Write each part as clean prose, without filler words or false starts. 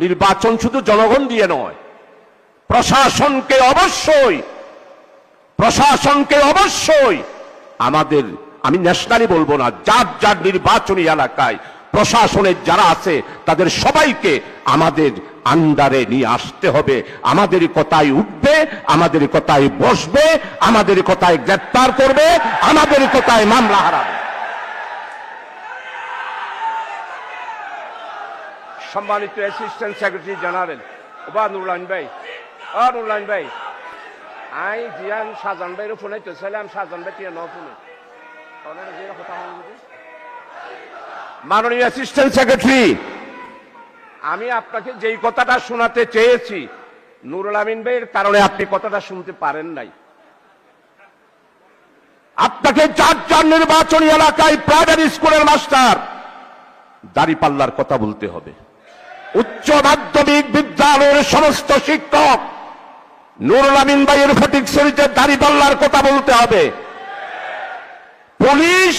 নির্বাচন শুধু জনগণ দিয়ে নয়, প্রশাসনকে অবশ্যই আমাদের, আমি ন্যাশনালি বলবো না, যার যার নির্বাচনী এলাকায় প্রশাসনের যারা আছে তাদের সবাইকে আমাদের আন্ডারে নিয়ে আসতে হবে। আমাদের কথায় উঠবে, আমাদের কথায় বসবে, আমাদের কথায় গ্রেফতার করবে, আমাদের কথায় মামলা হারাবে। সম্মানিত অ্যাসিস্ট্যান্ট সেক্রেটারি জেনারেল নুরুল ভাই, আই জিয়ান শাহজাহান ভাইয়ের ফোনে তো ছিলাম, শাহজাহান ভাই টিয়া ফোনে মাননীয় অ্যাসিস্ট্যান্ট সেক্রেটারি, আমি আপনাকে যেই কথাটা শোনাতে চেয়েছি নুরুল আমিন ভাইয়ের কারণে আপনি কথাটা শুনতে পারেন নাই। আপনাকে চার নির্বাচনী এলাকায় প্রাইমারি স্কুলের মাস্টার দাঁড়িপাল্লার কথা বলতে হবে। উচ্চ মাধ্যমিক বিদ্যালয়ের সমস্ত শিক্ষক নুরুল আমিন ভাইয়ের ফটিকছড়িতে দাঁড়িপাল্লার কথা বলতে হবে। পুলিশ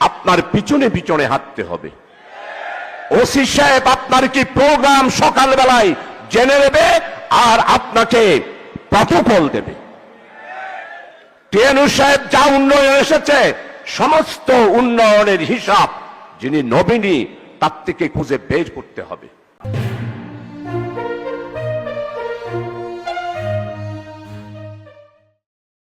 আপনার পিছনে পিছনে হাঁটতে হবে। ওসি সাহেব আপনার কি প্রোগ্রাম সকালবেলায় জেনে নেবে আর আপনাকে প্রটোকল দেবে। টিএনউ সাহেব যা উন্নয়ন এসেছে সমস্ত উন্নয়নের হিসাব যিনি নবীনী তার থেকে খুঁজে বের করতে হবে।